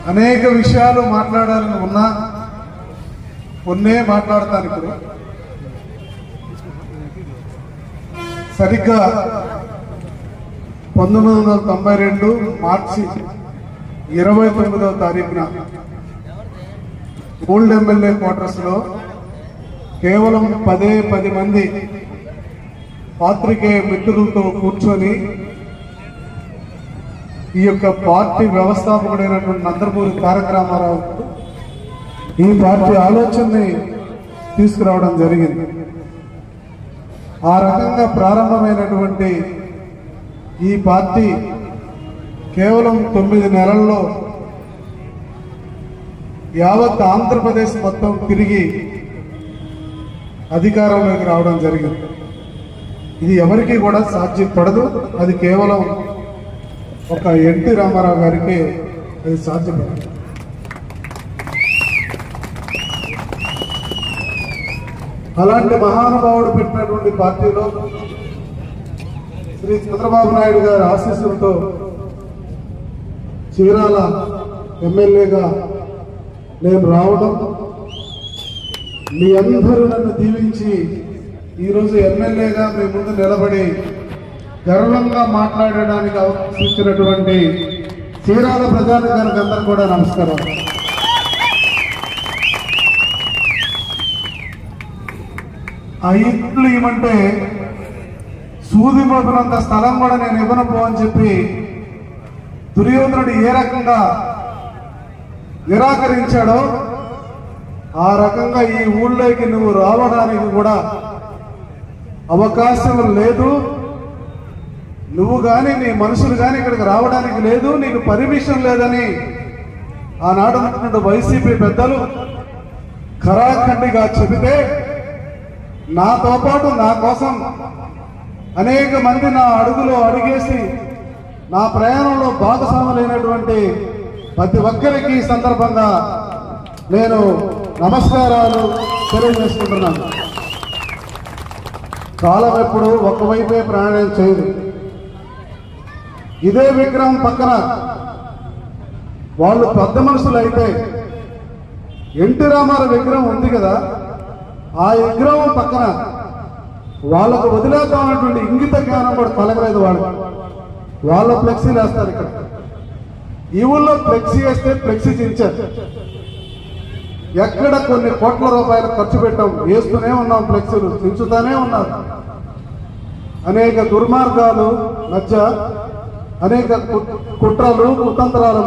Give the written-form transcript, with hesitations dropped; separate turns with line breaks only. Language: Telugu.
అనేక విషయాలు మాట్లాడాలని ఉన్నా కొన్నే మాట్లాడతాను. ఇప్పుడు సరిగ్గా 1992 మార్చి 29వ తారీఖున ఓల్డ్ ఎమ్మెల్యే క్వార్టర్స్ లో కేవలం 10 మంది పాత్రికేయ మిత్రులతో కూర్చొని ఈ యొక్క పార్టీ వ్యవస్థాపకుడైనటువంటి నందమూరి తారక రామారావు ఈ పార్టీ ఆలోచనని తీసుకురావడం జరిగింది. ఆ రకంగా ప్రారంభమైనటువంటి ఈ పార్టీ కేవలం 9 నెలల్లో యావత్ ఆంధ్రప్రదేశ్ మొత్తం తిరిగి అధికారంలోకి రావడం జరిగింది. ఇది ఎవరికి కూడా సాధ్యపడదు. అది కేవలం ఒక ఎన్టీ రామారావు గారికి అది సాధ్యపడదు. అలాంటి మహానుభావుడు పెట్టినటువంటి పార్టీలో శ్రీ చంద్రబాబు నాయుడు గారి ఆశీస్సులతో చీరాల ఎమ్మెల్యేగా నేను రావడం, మీ అందరూ నన్ను దీవించి ఈరోజు ఎమ్మెల్యేగా మీ ముందు నిలబడి గర్వంగా మాట్లాడడానికి అవకాశం ఇచ్చినటువంటి చీరాల ప్రజానికానికి అందరూ కూడా నమస్కారం. ఆ ఇంట్లో ఏమంటే సూది మోపినంత స్థలం కూడా నేను ఇవ్వను పో అని చెప్పి దుర్యోధనుడు ఏ రకంగా నిరాకరించాడో ఆ రకంగా ఈ ఊళ్ళోకి నువ్వు రావడానికి కూడా అవకాశం లేదు. నువ్వు కానీ నీ మనుషులు కానీ ఇక్కడికి రావడానికి లేదు, నీకు పర్మిషన్ లేదని ఆనాడు వైసీపీ పెద్దలు ఖరాఖండిగా చెబితే నాతో పాటు నా కోసం అనేక మంది నా అడుగులో అడుగేసి నా ప్రయాణంలో భాగస్వాములైనటువంటి ప్రతి ఒక్కరికి ఈ సందర్భంగా నేను నమస్కారాలు తెలియజేసుకుంటున్నాను. కాలం ఎప్పుడు ఒకవైపే ప్రయాణం చేయదు. ఇదే విగ్రహం పక్కన వాళ్ళు పెద్ద మనుషులు అయితే ఎన్టీ రామారావు విగ్రహం ఉంది కదా, ఆ విగ్రహం పక్కన వాళ్ళకు వదిలేద్దామన్నటువంటి ఇంగిత జ్ఞానం కూడా కలగలేదు. వాళ్ళ ఫ్లెక్సీలు వేస్తారు. ఇక్కడ ఈ ఊళ్ళో ఫ్లెక్సీ వేస్తే ఫ్లెక్సీ చించారు. ఎక్కడ కొన్ని కోట్ల రూపాయలు ఖర్చు పెట్టాం, వేస్తూనే ఉన్నాం, ఫ్లెక్సీలు చించుతూనే ఉన్నారు. అనేక దుర్మార్గాలు మధ్య అనేక కుట్రలు కుతంత్రాలు